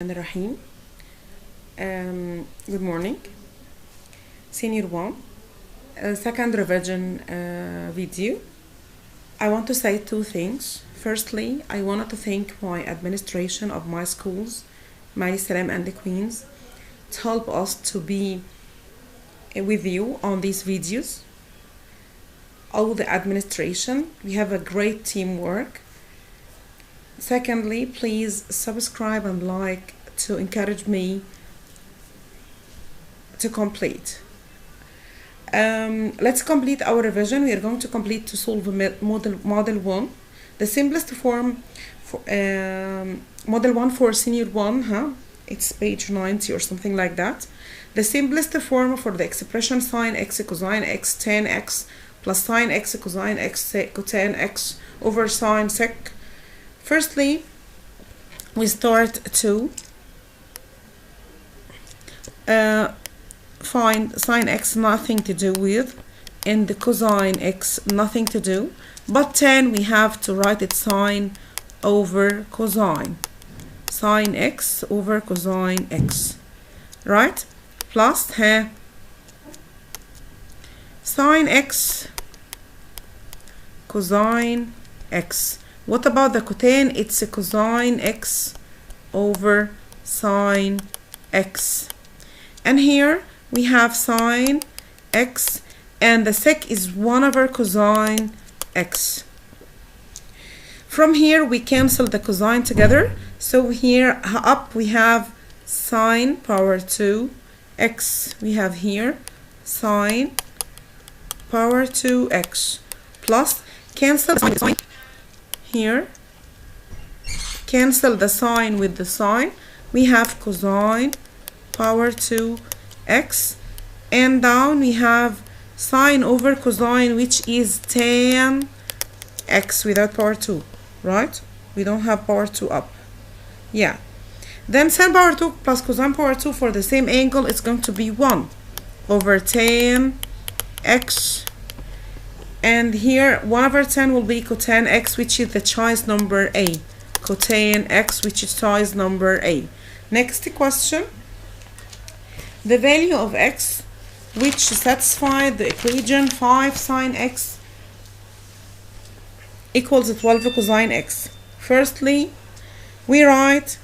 Rahim. Good morning. Senior 1, second revision video. I want to say two things. Firstly, I wanted to thank my administration of my schools, معالي السلام and the Queens, to help us to be with you on these videos. All the administration, we have a great teamwork. Secondly, please subscribe and like to encourage me to complete. Let's complete our revision. We are going to complete to solve model 1. The simplest form for model 1 for senior 1, it's page 90 or something like that. The simplest form for the expression sine x cosine x tan x plus sine x cosine x cotan x over sine sec. Firstly, we start to find sine x nothing to do with, and the cosine x nothing to do, but tan we have to write it sine over cosine, sine x over cosine x, right? Plus sine x cosine x. What about the cotan? It's a cosine x over sine x. And here we have sine x, and the sec is 1 over cosine x. From here we cancel the cosine together. So here up we have sine power 2 x. We have here sine power 2 x plus cancel sine. Here, cancel the sine with the sine. We have cosine power 2 x, and down we have sine over cosine, which is tan x without power 2, right? We don't have power 2 up. Yeah. Then sine power 2 plus cosine power 2 for the same angle is going to be 1 over tan x. And here 1 over 10 will be cotan x, which is the choice number A. Cotan x, which is choice number A. Next question. The value of x which satisfied the equation 5 sine x equals 12 cosine x. Firstly, we write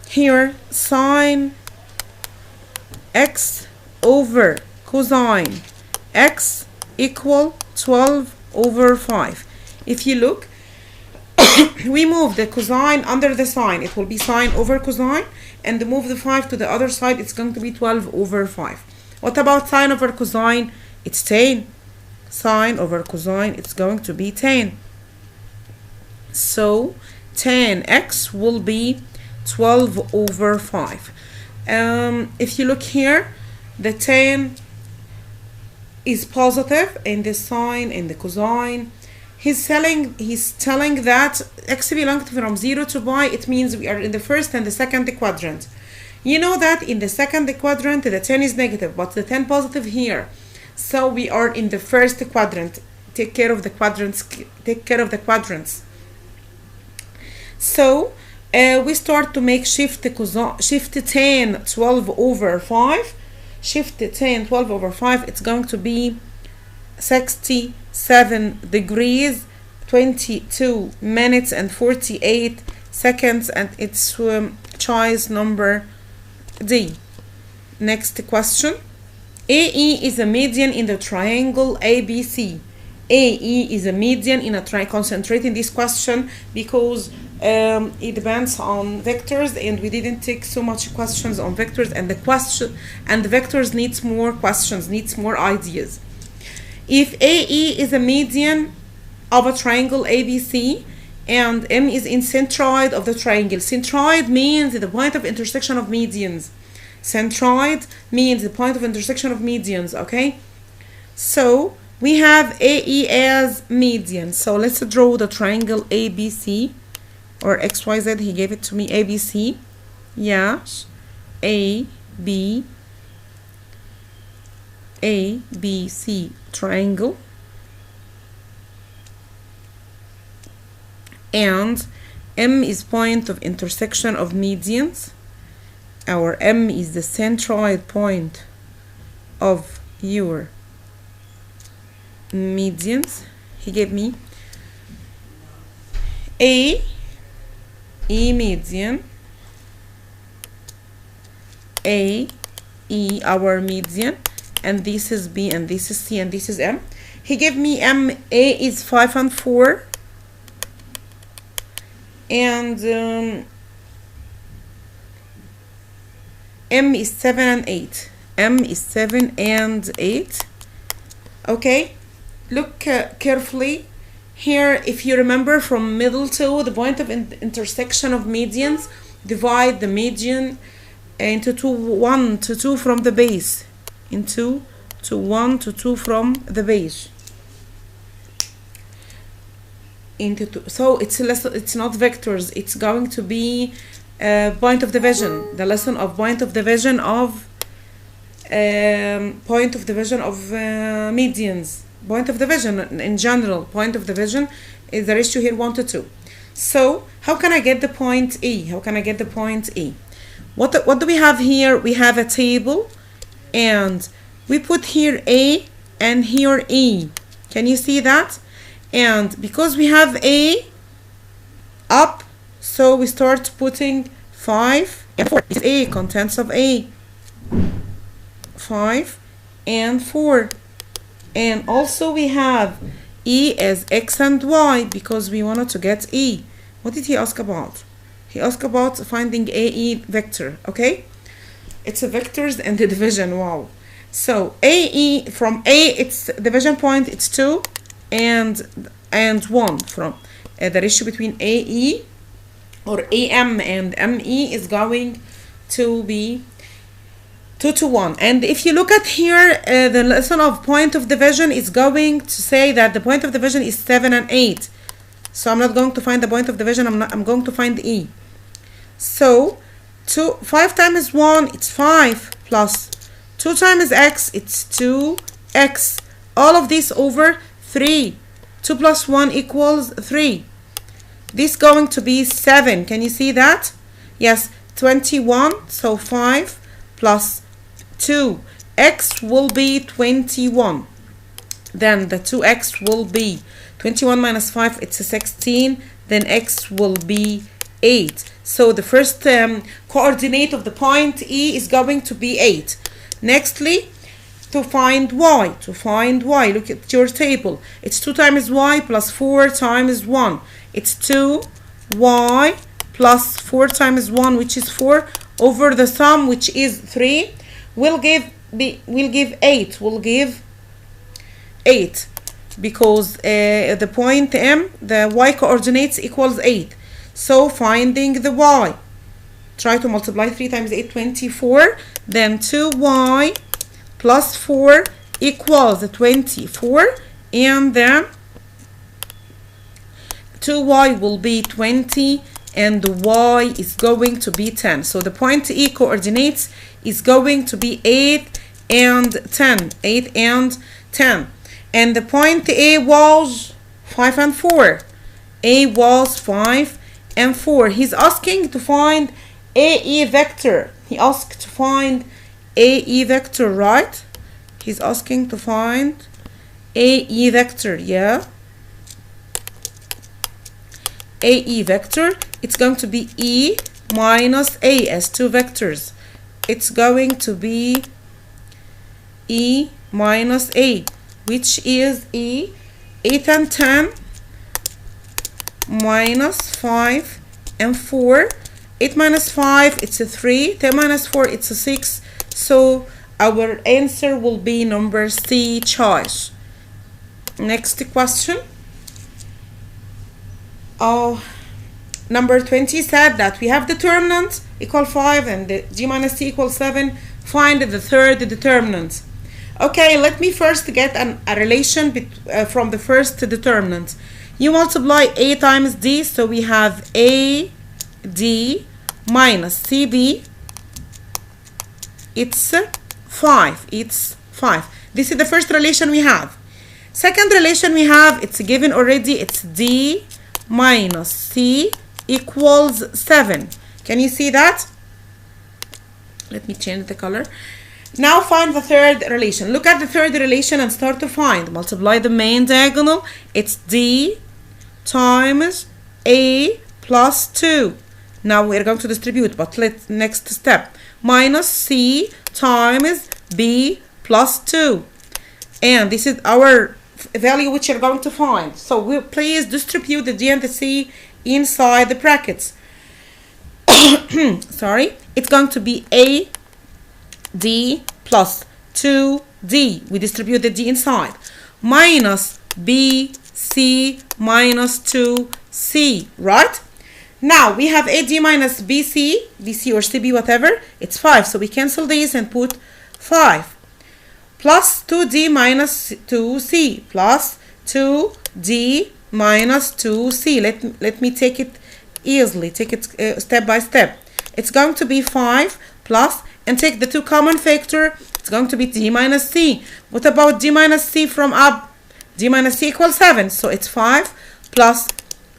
here sine x over cosine x equal 12 over 5. If you look, we move the cosine under the sine, it will be sine over cosine, and move the 5 to the other side, it's going to be 12 over 5. What about sine over cosine? It's tan. Sine over cosine, it's going to be tan. So tan x will be 12 over 5. If you look here, the tan is positive in the sine and the cosine. He's telling that x belongs from 0 to pi. It means we are in the first and the second quadrant. You know that in the second quadrant the tan is negative, but the tan positive here. So we are in the first quadrant. Take care of the quadrants. So we start to make shift tan 12 over 5. Shift tan 12 over 5, it's going to be 67 degrees, 22 minutes and 48 seconds, and it's choice number D. Next question. AE is a median in the triangle ABC. AE is a median in a triangle. Concentrate in this question because it depends on vectors, and we didn't take so much questions on vectors, and the vectors needs more questions, needs more ideas. If AE is a median of a triangle ABC and M is in centroid of the triangle, centroid means the point of intersection of medians. Centroid means the point of intersection of medians, okay? So we have AE as median. So let's draw the triangle ABC, or XYZ, he gave it to me, ABC. Yes, ABC triangle. And M is point of intersection of medians. Our M is the centroid point of your medians. He gave me A, E median, A, E our median, and this is B, and this is C, and this is M. He gave me M. A is 5 and 4, and M is 7 and 8. M is 7 and 8. Okay, look carefully here. If you remember from middle to the point of intersection of medians, divide the median into 1 to 2 from the base, into 1 to 2 from the base, into 2. So it's not vectors, it's going to be point of division, the lesson of point of division of medians, point of division in general. Point of division is the ratio here 1 to 2. So how can I get the point E? How can I get the point E? What do we have here? We have a table, and we put here A and here E. Can you see that? And because we have A up, so we start putting 5 and 4. This is A, contents of A. 5 and 4. And also we have E as X and Y because we wanted to get E. What did he ask about? He asked about finding AE vector, okay? It's a vectors and the division, wow. So AE, from A, its division point, it's 2 and 1 from the ratio between AE or AM and ME is going to be 2 to 1. And if you look at here, the lesson of point of division is going to say that the point of division is 7 and 8. So I'm not going to find the point of division, I'm going to find E. So 5 times 1, it's 5, plus 2 times X, it's 2X. All of this over 3. 2 plus 1 equals 3. This going to be 7. Can you see that? Yes, 21. So 5 plus 2. X will be 21. Then the 2X will be 21 minus 5, it's a 16. Then X will be 8. So the first coordinate of the point E is going to be 8. Nextly, to find Y. Look at your table. It's 2 times Y plus 4 times 1. It's 2Y plus 4 times 1, which is 4, over the sum, which is 3, will give 8. Will give 8 because the point M, the Y coordinates equals 8. So finding the Y, try to multiply 3 times 8, 24. Then 2Y plus 4 equals 24. And then 2Y will be 20. And the Y is going to be 10. So the point E coordinates is going to be 8 and 10. 8 and 10. And the point A was 5 and 4. A was 5 and 4. He's asking to find AE vector. He asked to find AE vector, right? He's asking to find AE vector, yeah? AE vector, it's going to be E minus A as 2 vectors. It's going to be E minus A, which is E, 8 and 10 minus 5 and 4. 8 minus 5, it's a 3. 10 minus 4, it's a 6. So our answer will be number C choice. Next question. Number 20 said that we have determinant equal 5 and the G minus T equals 7. Find the third determinant. Okay, let me first get a relation from the first determinant. You multiply A times D, so we have AD minus CB. It's 5. It's 5. This is the first relation we have. Second relation we have, it's given already. It's D minus C equals 7. Can you see that? Let me change the color. Now find the third relation. Look at the third relation and start to find. Multiply the main diagonal. It's D times A plus 2. Now we're going to distribute, but let's next step. Minus C times B plus 2. And this is our value which you're going to find. So we please distribute the D and the C inside the brackets. Sorry. It's going to be A D plus 2D. We distribute the D inside. Minus B C minus 2C. Right? Now we have AD minus BC or CB, whatever. It's 5. So we cancel these and put 5. Plus 2D minus 2C. Plus 2D minus 2C. Let me take it easily. Take it step by step. It's going to be 5 plus, and take the 2 common factor. It's going to be D minus C. What about D minus C from up? D minus C equals 7. So it's 5 plus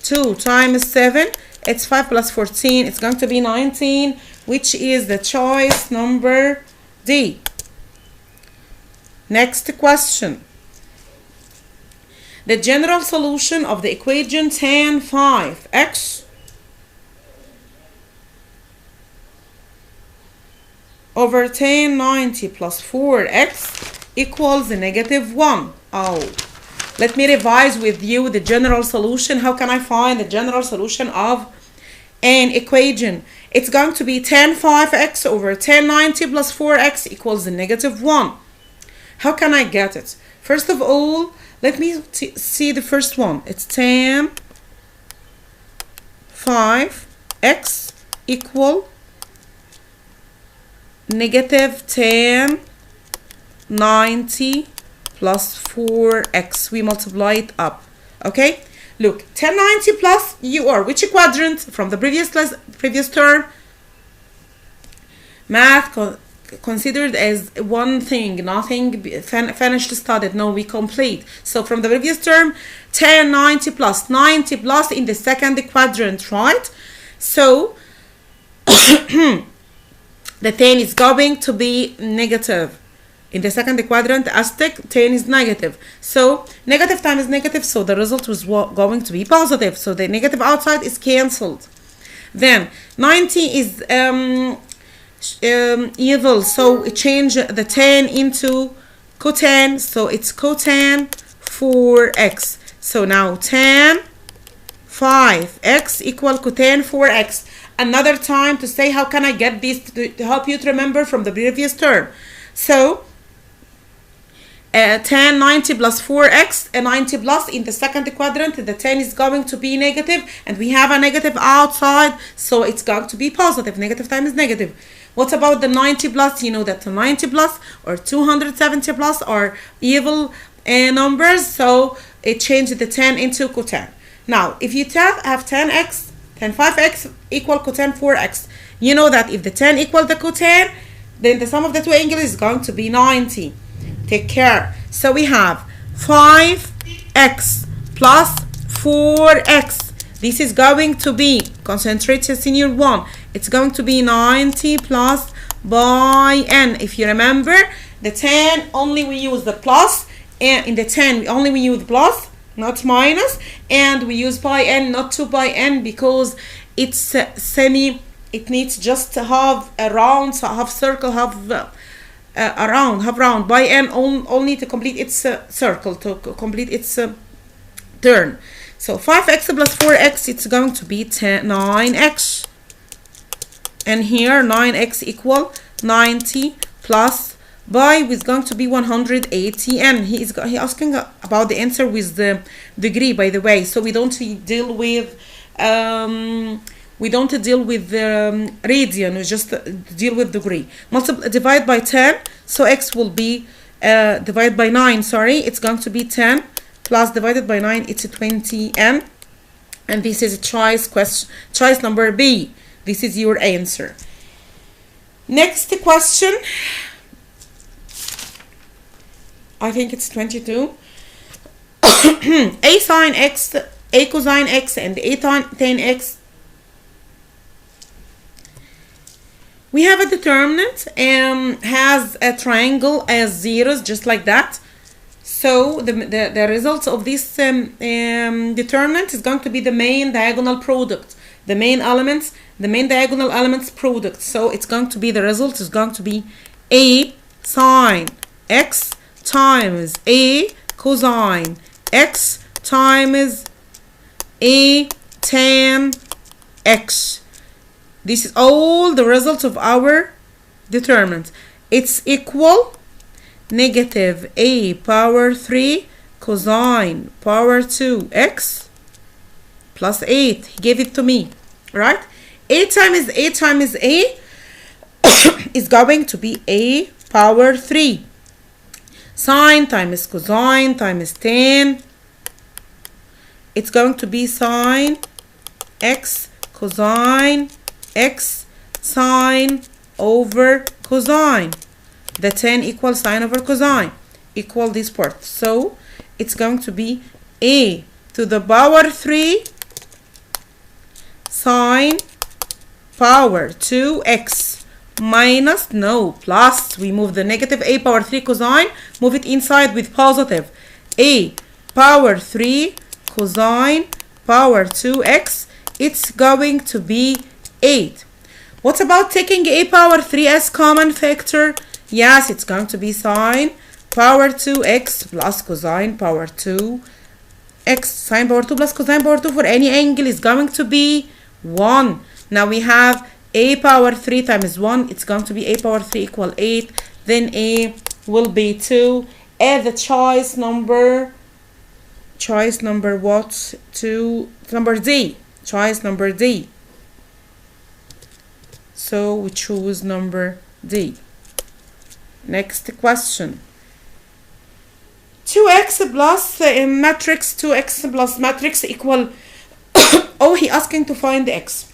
2 times 7. It's 5 plus 14. It's going to be 19, which is the choice number D. Next question. The general solution of the equation tan 5x over tan 90 plus 4x equals negative 1. Oh, let me revise with you the general solution. How can I find the general solution of an equation? It's going to be tan 5x over tan 90 plus 4x equals negative 1. How can I get it? First of all, let me see the first one. It's tan 5x equal negative tan 90 plus 4x. We multiply it up. Okay, look, tan 90 plus which quadrant from the previous term? Math considered as one thing, nothing finished studied. No, we complete. So from the previous term, tan 90 plus in the second quadrant, right? So the tan is going to be negative. In the second quadrant, Aztec, tan is negative. So negative times negative, so the result was going to be positive. So the negative outside is cancelled. Then 90 is evil, so we change the tan into cotan. So it's cotan 4x. So now tan 5x equal cotan 4x. Another time to say how can I get this to help you to remember from the previous term. So tan 90 plus 4x, and 90 plus in the second quadrant, the tan is going to be negative, and we have a negative outside, so it's going to be positive. Negative times negative. What about the 90 plus? You know that the 90 plus or 270 plus are evil numbers, so it changed the tan into cotan. Now, if you have tan 5x equal cotan 4x, you know that if the tan equal the cotan, then the sum of the two angles is going to be 90. Take care. So we have 5x plus 4x. This is going to be, concentrate senior 1, it's going to be 90 plus by n. If you remember, the tan only we use the plus, and in the tan only we use plus, not minus, and we use by n, not 2 by n, because it's semi, it needs just to have a round, so half circle, half round. By n only to complete its circle, to complete its turn. So 5x plus 4x, it's going to be 9x. And here 9x equal 90 plus by is going to be 180, and he asking about the answer with the degree, by the way. So we don't deal with radian, we just deal with degree. Divide by 10, so x will be divide by 9, sorry, it's going to be 10 plus divided by 9, it's 20n, and this is a choice number B. This is your answer. Next question, I think it's 22. A sine x, A cosine x, and A tan x We have a determinant has a triangle as zeros, just like that. So the results of this determinant is going to be the main diagonal product, the main diagonal elements product. So it's going to be, the result is going to be a sine x times a cosine x times a tan x. This is all the results of our determinant. It's equal negative a power 3 cosine power 2 x plus 8. He gave it to me, right? A times a is going to be a power 3. Sine times cosine times tan, it's going to be sine x cosine x sine over cosine. The tan equals sine over cosine, equal this part. So it's going to be a to the power 3 sine power 2x minus, no, plus, we move the negative a power 3 cosine, move it inside with positive, a power 3 cosine power 2x, it's going to be 8. What about taking a power 3 as common factor? Yes, it's going to be sine power 2x plus cosine power 2x. Sine power 2 plus cosine power 2 for any angle is going to be 1. Now we have a power 3 times 1. It's going to be a power 3 equal 8. Then a will be 2. Add the choice number what? Number D. Choice number D. So we choose number D. Next question. 2x plus matrix 2x plus matrix equal oh, he asking to find the x.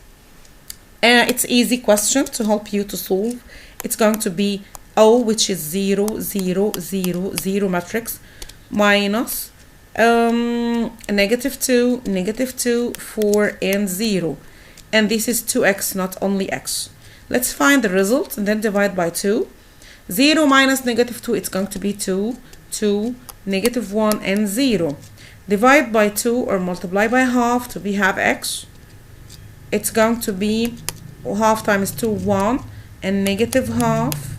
It's easy question to help you to solve. It's going to be O, which is 0 0 0 0 matrix, minus negative 2 negative 2 4 and 0, and this is 2x, not only x. Let's find the result and then divide by 2. 0 minus negative 2, it's going to be 2 2 negative 1 and 0. Divide by 2 or multiply by half to be half x. It's going to be half times 2 1 and negative half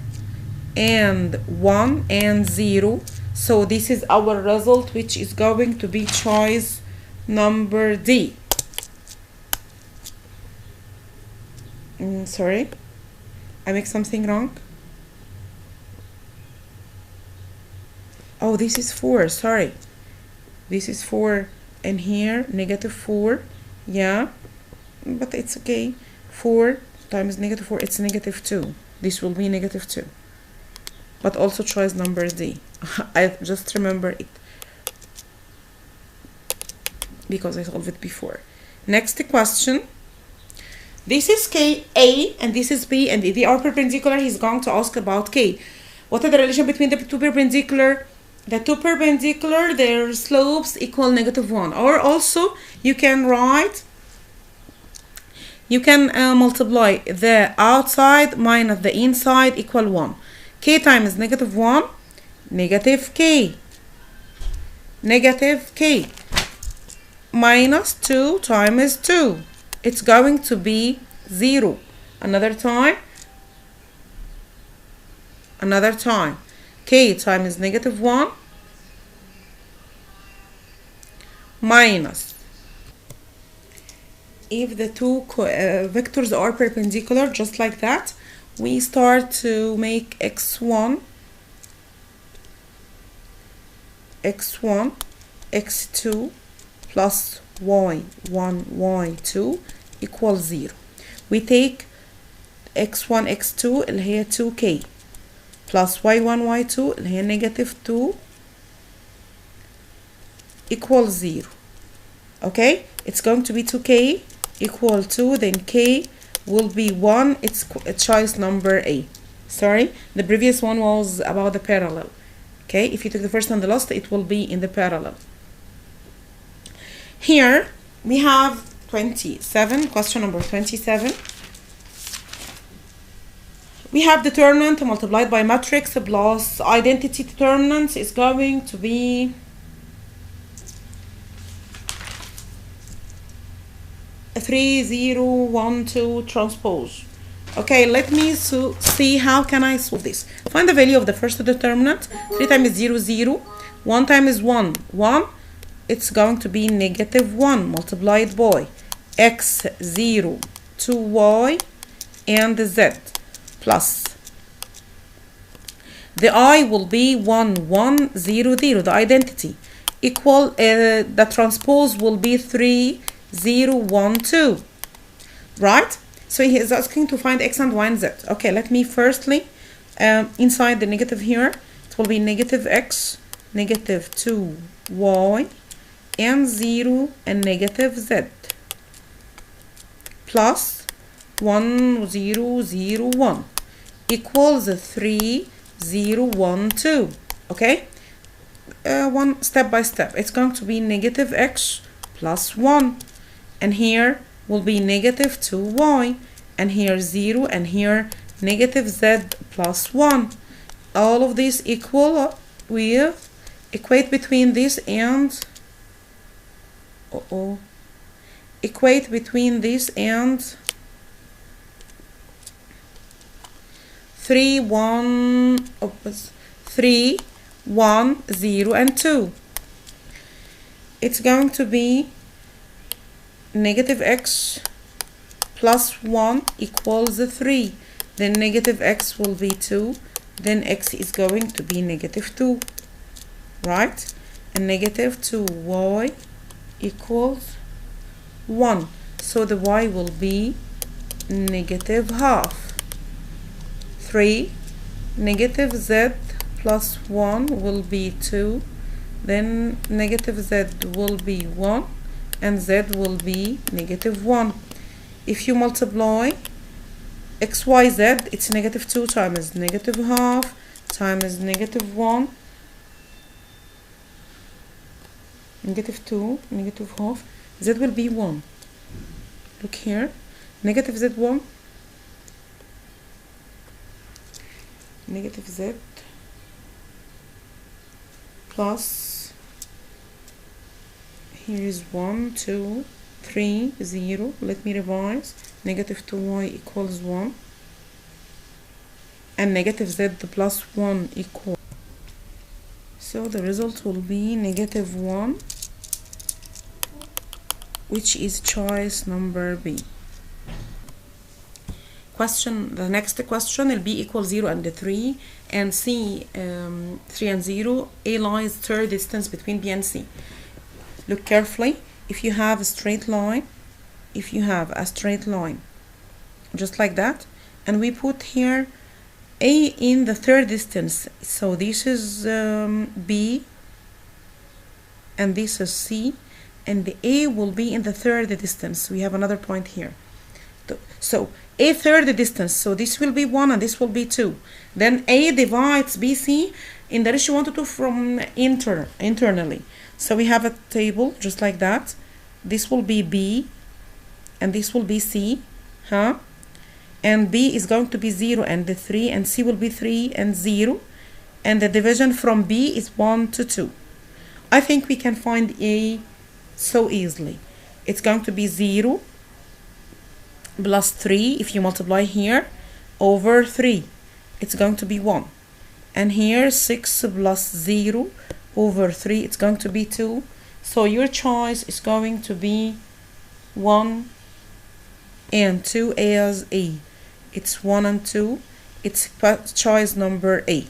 and 1 and 0. So this is our result, which is going to be choice number D. Sorry, I make something wrong. Oh, this is 4, sorry. This is 4 and here negative 4. Yeah, but it's okay. 4 times negative 4, it's negative 2. This will be negative 2. But also choice number D. I just remember it because I solved it before. Next question. This is K, A, and this is B, and they are perpendicular. He's going to ask about K. What are the relation between the two perpendicular? The two perpendicular, their slopes equal negative 1. Or also, you can write, you can multiply the outside minus the inside equal 1. K times negative 1, negative K. Negative K. Minus 2 times 2. It's going to be 0. Another time. K times negative 1 minus. If the two vectors are perpendicular, just like that, we start to make x1, x2 plus y1, y2 equals 0. We take x1, x2 اللي هي 2k plus y1, y2 اللي هي negative 2 equals 0. Okay, it's going to be 2k equal 2, then k will be 1. It's choice number A. Sorry, the previous one was about the parallel. Okay, if you took the first and the last, it will be in the parallel. Here we have 27, question number 27. We have determinant multiplied by matrix plus identity determinant is going to be 3, 0, 1, 2 transpose. Okay, let me see how can I solve this. Find the value of the first determinant. 3 times 0, 0. 1 times 1, 1. It's going to be negative 1 multiplied by x, 0, 2y, and z plus. The I will be 1, 1, 0, 0, the identity. Equal, the transpose will be 3, 0, 1, 2. Right? So he is asking to find x and y and z. Okay, let me firstly, inside the negative here, it will be negative x, negative 2y, and 0 and negative z. Plus 1, 0, 0, 1 equals 3, 0, 1, 2. Okay? One step by step. It's going to be negative x plus 1. And here will be negative 2y. And here 0. And here negative z plus 1. All of these equal with, equate between this and, equate between this and 3, 1, 3, 1, 0, and 2. It's going to be negative x plus 1 equals 3. Then negative x will be 2. Then x is going to be negative 2. Right? And negative 2y equals 1. So the y will be negative half. 3, negative z plus 1 will be 2, then negative z will be 1, and z will be negative 1. If you multiply x, y, z, it's negative 2 times negative half times negative 1, negative 2, negative half, z will be 1. Look here, negative z 1, negative z plus, here is 1, 2, 3, 0. Let me revise. Negative 2y equals 1. And negative z plus 1 equals. So the result will be negative 1, which is choice number B. The next question will be equal 0 and 3, and C 3 and 0. A lies third distance between B and C. Look carefully. If you have a straight line, just like that, and we put here A in the third distance, so this is B, and this is C, and the A will be in the third distance. We have another point here. So A third distance, so this will be 1 and this will be 2. Then A divides BC in the ratio 1 to 2 from internally. So we have a table just like that. This will be B and this will be C, and B is going to be 0 and 3, and C will be 3 and 0, and the division from B is 1 to 2. I think we can find A so easily. It's going to be 0 plus 3, if you multiply here, over 3. It's going to be 1. And here 6 plus 0 over 3, it's going to be 2. So your choice is going to be 1 and 2 as A. It's 1 and 2. It's choice number A.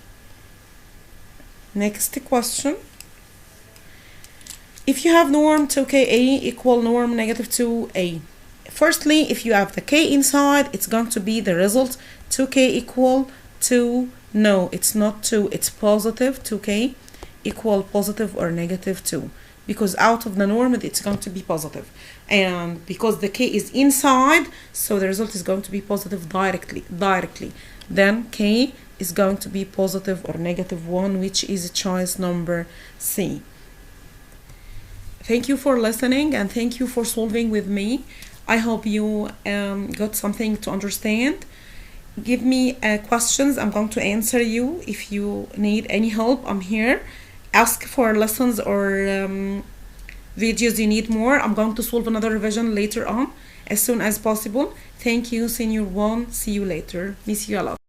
Next question. If you have norm 2ka equal norm negative 2a. Firstly, if you have the k inside, it's going to be the result 2k equal 2. No, it's not 2, it's positive 2k equal positive or negative 2. Because out of the norm, it's going to be positive. And because the k is inside, so the result is going to be positive directly. Then k is going to be positive or negative 1, which is choice number C. Thank you for listening and thank you for solving with me. I hope you got something to understand. give me questions. I'm going to answer you. If you need any help, I'm here. Ask for lessons or videos you need more. I'm going to solve another revision later on as soon as possible. Thank you, Senior 1. See you later. Miss you a lot.